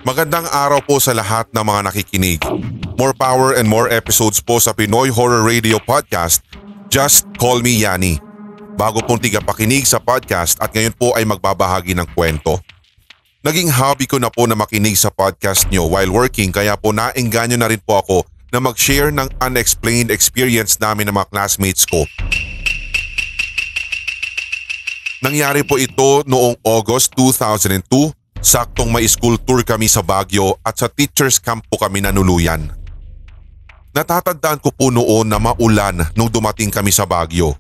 Magandang araw po sa lahat ng mga nakikinig. More power and more episodes po sa Pinoy Horror Radio Podcast, Just Call Me Yanni. Bago pong tigapakinig sa podcast at ngayon po ay magbabahagi ng kwento. Naging hobby ko na po na makinig sa podcast nyo while working kaya po naengganyo na rin po ako na mag-share ng unexplained experience namin ng mga classmates ko. Nangyari po ito noong August 2002. Saktong may school tour kami sa Baguio at sa teachers camp po kami nanuluyan. Natatandaan ko po noon na maulan nung dumating kami sa Baguio.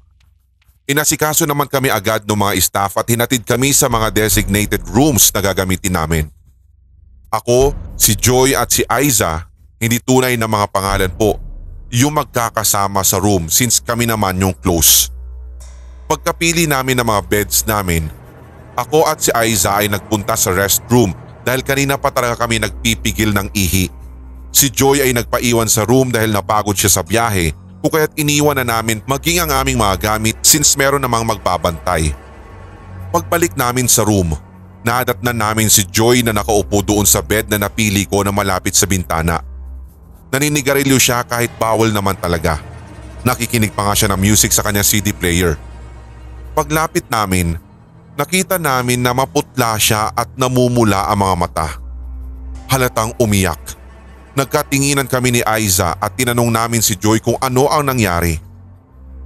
Inasikaso naman kami agad ng mga staff at hinatid kami sa mga designated rooms na gagamitin namin. Ako, si Joy at si Aiza, hindi tunay na mga pangalan po, yung magkakasama sa room since kami naman yung close. Pagkapili namin ng mga beds namin, ako at si Aiza ay nagpunta sa restroom dahil kanina pa talaga kami nagpipigil ng ihi. Si Joy ay nagpaiwan sa room dahil napagod siya sa biyahe kung kaya't iniwan na namin maging ang aming mga gamit since meron namang magbabantay. Pagbalik namin sa room, nadatnan namin si Joy na nakaupo doon sa bed na napili ko na malapit sa bintana. Naninigarilyo siya kahit bawal naman talaga. Nakikinig pa nga siya ng music sa kanyang CD player. Paglapit namin, nakita namin na maputla siya at namumula ang mga mata. Halatang umiyak. Nagkatinginan kami ni Aiza at tinanong namin si Joy kung ano ang nangyari.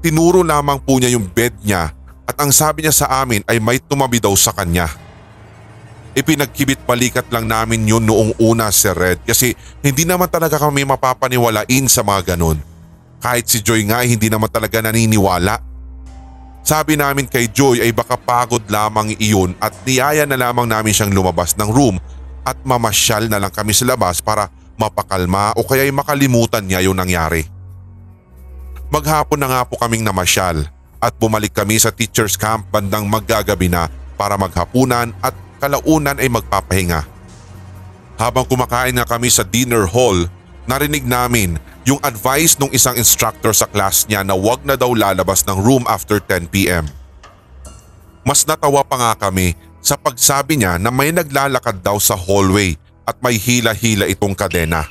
Tinuro lamang po niya yung bed niya at ang sabi niya sa amin ay may tumabi daw sa kanya. Ipinagkibit balikat lang namin yun noong una, Sir Red, kasi hindi naman talaga kami mapapaniwalain sa mga ganon. Kahit si Joy nga hindi naman talaga naniniwala. Sabi namin kay Joy ay baka pagod lamang iyon at niyaya na lamang namin siyang lumabas ng room at mamasyal na lang kami sa labas para mapakalma o kaya'y makalimutan niya yung nangyari. Maghapon na nga po kaming namasyal at bumalik kami sa teacher's camp bandang maggagabi na para maghapunan at kalaunan ay magpapahinga. Habang kumakain nga kami sa dinner hall, narinig namin yung advice ng isang instructor sa class niya na wag na daw lalabas ng room after 10 p.m. Mas natawa pa nga kami sa pagsabi niya na may naglalakad daw sa hallway at may hila-hila itong kadena.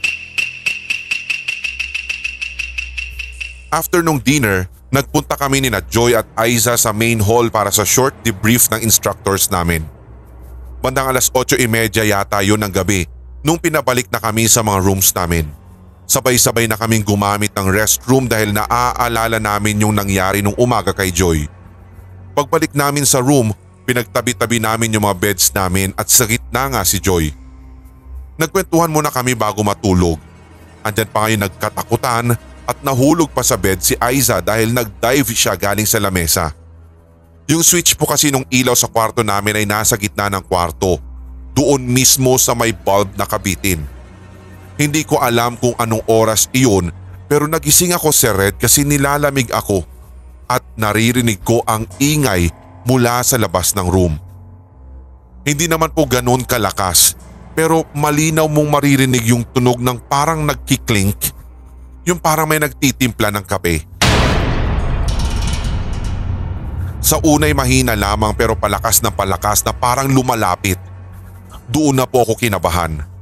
After nung dinner, nagpunta kami ni Joy at Aiza sa main hall para sa short debrief ng instructors namin. Bandang 8:30 yata yun ng gabi nung pinabalik na kami sa mga rooms namin. Sabay-sabay na kaming gumamit ng restroom dahil naaalala namin yung nangyari nung umaga kay Joy. Pagbalik namin sa room, pinagtabi-tabi namin yung mga beds namin at sa gitna nga si Joy. Nagkwentuhan muna kami bago matulog. Andyan pa ngayon nagkatakutan at nahulog pa sa bed si Aiza dahil nag-dive siya galing sa lamesa. Yung switch po kasi nung ilaw sa kwarto namin ay nasa gitna ng kwarto, doon mismo sa may bulb na kabitin. Hindi ko alam kung anong oras iyon pero nagising ako, Sir Red, kasi nilalamig ako at naririnig ko ang ingay mula sa labas ng room. Hindi naman po ganoon kalakas pero malinaw mong maririnig yung tunog ng parang nagkiklink, yung parang may nagtitimpla ng kape. Sa unay mahina lamang pero palakas na parang lumalapit. Doon na po ako kinabahan.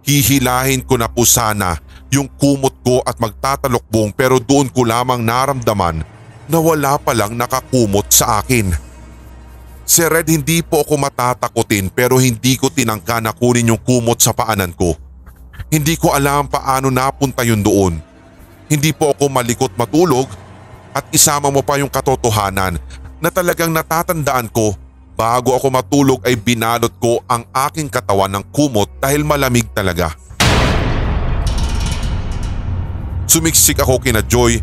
Hihilahin ko na po sana yung kumot ko at magtatalokbong pero doon ko lamang naramdaman na wala palang nakakumot sa akin. Sir Red, hindi po ako matatakutin pero hindi ko tinangka na kunin yung kumot sa paanan ko. Hindi ko alam paano napunta yun doon. Hindi po ako malikot matulog at isama mo pa yung katotohanan na talagang natatandaan ko. Bago ako matulog ay binalot ko ang aking katawan ng kumot dahil malamig talaga. Sumiksik ako kina Joy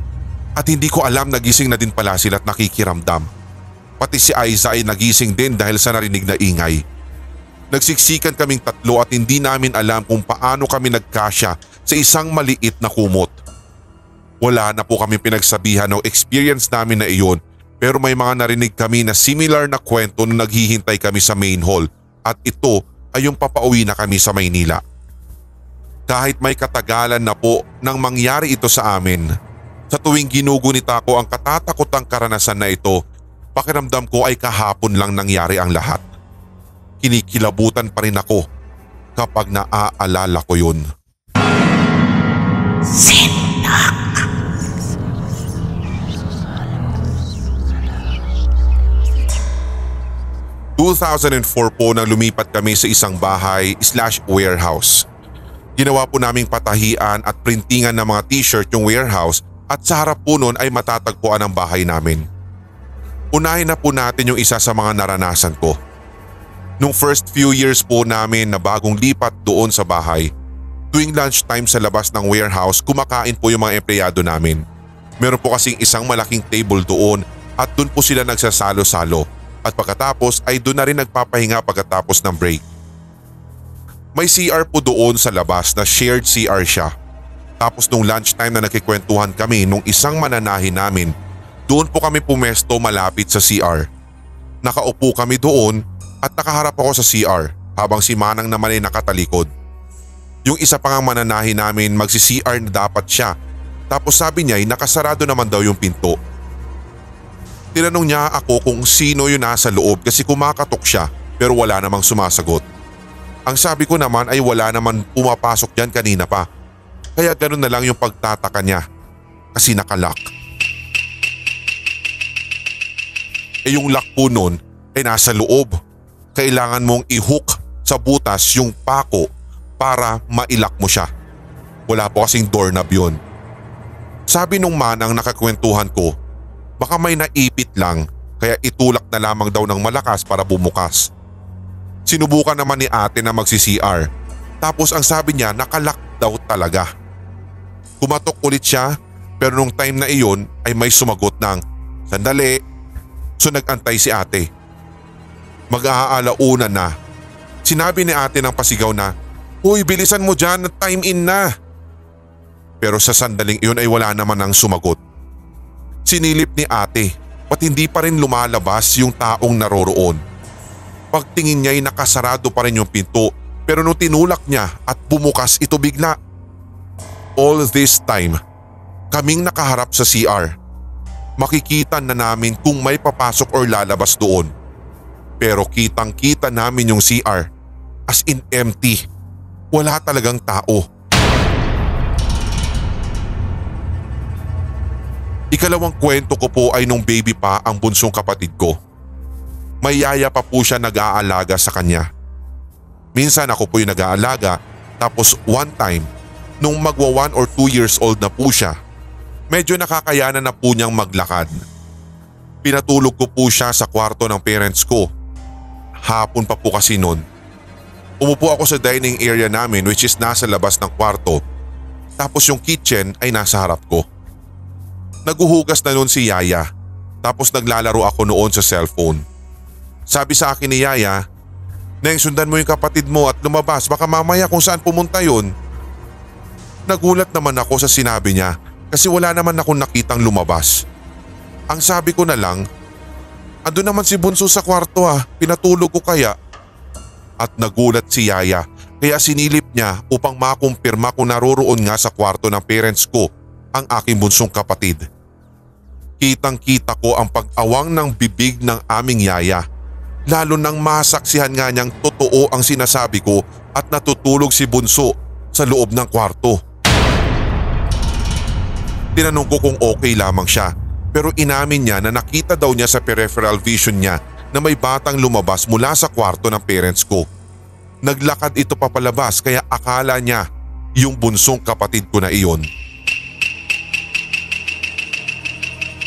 at hindi ko alam nagising na din pala sila at nakikiramdam. Pati si Aiza ay nagising din dahil sa narinig na ingay. Nagsiksikan kaming tatlo at hindi namin alam kung paano kami nagkasya sa isang maliit na kumot. Wala na po kami pinagsabihan ng experience namin na iyon. Pero may mga narinig kami na similar na kwento nung naghihintay kami sa main hall at ito ay yung papauwi na kami sa Maynila. Kahit may katagalan na po nang mangyari ito sa amin, sa tuwing ginugunita ko ang katatakotang karanasan na ito, Pakiramdam ko ay kahapon lang nangyari ang lahat. Kinikilabutan pa rin ako kapag naaalala ko yun. Sindak. 2004 po nang lumipat kami sa isang bahay/warehouse. Ginawa po naming patahian at printingan ng mga t-shirt yung warehouse at sa harap po nun ay matatagpuan ang bahay namin. Unahin na po natin yung isa sa mga naranasan ko. Nung first few years po namin na bagong lipat doon sa bahay, tuwing lunchtime sa labas ng warehouse kumakain po yung mga empleyado namin. Meron po kasing isang malaking table doon at doon po sila nagsasalo-salo. At pagkatapos ay doon na rin nagpapahinga pagkatapos ng break. May CR po doon sa labas na shared CR siya. Tapos nung lunchtime na nagkikwentuhan kami nung isang mananahi namin, doon po kami pumesto malapit sa CR. Nakaupo kami doon at nakaharap ako sa CR habang si Manang naman ay nakatalikod. Yung isa pang mananahi namin magsi-CR na dapat siya. Tapos sabi niya ay nakasarado naman daw yung pinto. Tinanong niya ako kung sino yun nasa loob kasi kumakatok siya pero wala namang sumasagot. Ang sabi ko naman ay wala naman pumapasok dyan kanina pa. Kaya ganun na lang yung pagtataka niya kasi nakalock. Yung lock po nun ay nasa loob. Kailangan mong i-hook sa butas yung pako para mailock mo siya. Wala po kasing doorknob yun. Sabi nung manang nakakwentuhan ko, baka may naipit lang kaya itulak na lamang daw ng malakas para bumukas. Sinubukan naman ni ate na magsi-CR tapos ang sabi niya nakalock daw talaga. Kumatok ulit siya pero nung time na iyon ay may sumagot ng sandali. So nag-antay si ate. Mag-aalauna na. Sinabi ni ate ng pasigaw na, "Uy, bilisan mo dyan, time in na." Pero sa sandaling iyon ay wala naman ang sumagot. Sinilip ni ate, ba't hindi pa rin lumalabas yung taong naroroon. Pagtingin niya ay nakasarado pa rin yung pinto pero nung tinulak niya at bumukas ito bigla. All this time, kaming nakaharap sa CR. Makikita na namin kung may papasok or lalabas doon. Pero kitang-kita namin yung CR as in empty. Wala talagang tao. Ikalawang kwento ko po ay nung baby pa ang bunsong kapatid ko. May yaya pa po siya nag-aalaga sa kanya. Minsan ako po yung nag-aalaga tapos one time nung magwa 1 or 2 years old na po siya, medyo nakakayanan na po niyang maglakad. Pinatulog ko po siya sa kwarto ng parents ko. Hapon pa po kasi noon. Umupo ako sa dining area namin which is nasa labas ng kwarto tapos yung kitchen ay nasa harap ko. Naguhugas na noon si Yaya tapos naglalaro ako noon sa cellphone. Sabi sa akin ni Yaya, "Neng, sundan mo yung kapatid mo at lumabas baka mamaya kung saan pumunta yun." Nagulat naman ako sa sinabi niya kasi wala naman akong nakitang lumabas. Ang sabi ko na lang, "Andun naman si Bunso sa kwarto pinatulog ko kaya." At nagulat si Yaya kaya sinilip niya upang makumpirma kung naroroon nga sa kwarto ng parents ko ang aking bunsong kapatid. Kitang-kita ko ang pag-awang ng bibig ng aming Yaya. Lalo nang masaksihan nga niyang totoo ang sinasabi ko at natutulog si Bunso sa loob ng kwarto. Tinanong ko kung okay lamang siya pero inamin niya na nakita daw niya sa peripheral vision niya na may batang lumabas mula sa kwarto ng parents ko. Naglakad ito papalabas kaya akala niya yung bunsong kapatid ko na iyon.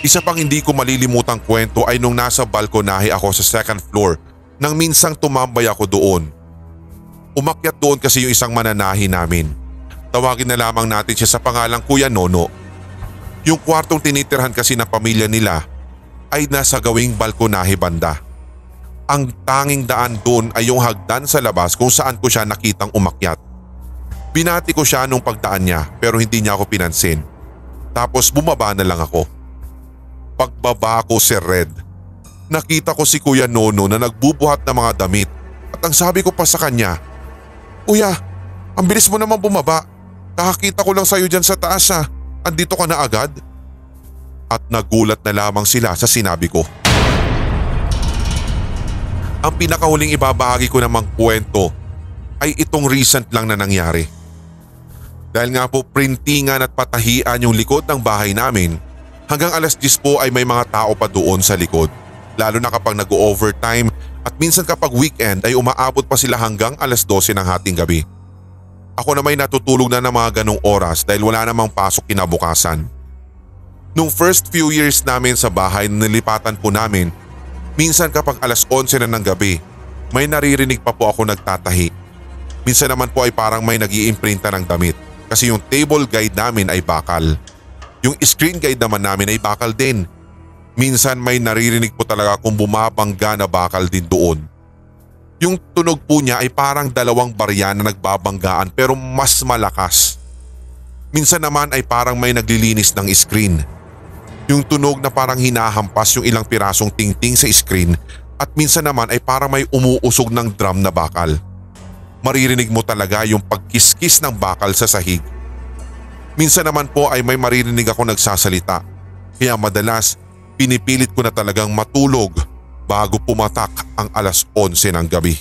Isa pang hindi ko malilimutang kwento ay nung nasa balkonahe ako sa second floor nang minsang tumambay ako doon. Umakyat doon kasi yung isang mananahi namin. Tawagin na lamang natin siya sa pangalang Kuya Nono. Yung kwartong tinitirhan kasi ng pamilya nila ay nasa gawing balkonahe banda. Ang tanging daan doon ay yung hagdan sa labas kung saan ko siya nakitang umakyat. Binati ko siya nung pagdaan niya pero hindi niya ako pinansin. Tapos bumaba na lang ako. Pagbaba ko si Red, nakita ko si Kuya Nono na nagbubuhat ng mga damit at ang sabi ko pa sa kanya, "Kuya, ang bilis mo naman bumaba. Kakakita ko lang sa'yo dyan sa taas Andito ka na agad?" At nagulat na lamang sila sa sinabi ko. Ang pinakahuling ibabahagi ko namang kwento ay itong recent lang na nangyari. Dahil nga po printingan at patahian yung likod ng bahay namin, hanggang alas 10 po ay may mga tao pa doon sa likod. Lalo na kapag nag-overtime at minsan kapag weekend ay umaabot pa sila hanggang alas 12 ng hating gabi. Ako na may natutulog na ng mga ganong oras dahil wala namang pasok kinabukasan. Nung first few years namin sa bahay na nilipatan po namin, minsan kapag alas 11 na ng gabi, may naririnig pa po ako nagtatahi. Minsan naman po ay parang may nag-iimprinta ng damit kasi yung table guide namin ay bakal. Yung screen guide naman namin ay bakal din. Minsan may naririnig po talaga kung bumabangga na bakal din doon. Yung tunog po niya ay parang dalawang barya na nagbabanggaan pero mas malakas. Minsan naman ay parang may naglilinis ng screen. Yung tunog na parang hinahampas yung ilang pirasong tingting sa screen at minsan naman ay parang may umuusog ng drum na bakal. Maririnig mo talaga yung pagkiskis ng bakal sa sahig. Minsan naman po ay may maririnig ako nagsasalita. Kaya madalas pinipilit ko na talagang matulog bago pumatak ang alas 11 ng gabi.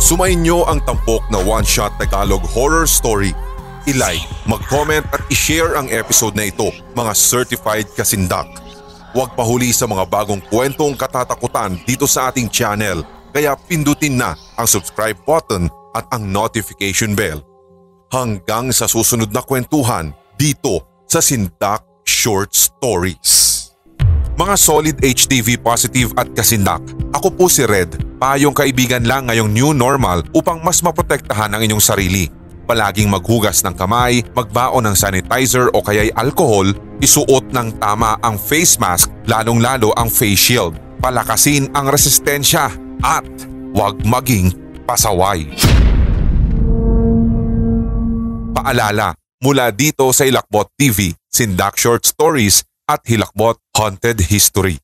Sumainyo ang tampok na one-shot Tagalog horror story. I-like, mag-comment at i-share ang episode na ito, mga certified kasindak. Huwag pahuli sa mga bagong kwentong katatakutan dito sa ating channel, kaya pindutin na ang subscribe button at ang notification bell. Hanggang sa susunod na kwentuhan dito sa Sindak Short Stories. Mga solid HTV positive at kasindak, ako po si Red, payong kaibigan lang ngayong new normal upang mas maprotektahan ang inyong sarili. Palaging maghugas ng kamay, magbaon ng sanitizer o kaya'y alcohol, isuot ng tama ang face mask, lalong-lalo ang face shield, palakasin ang resistensya at huwag maging pasaway. Paalala, mula dito sa Hilakbot TV, Sindak Short Stories at Hilakbot Haunted History.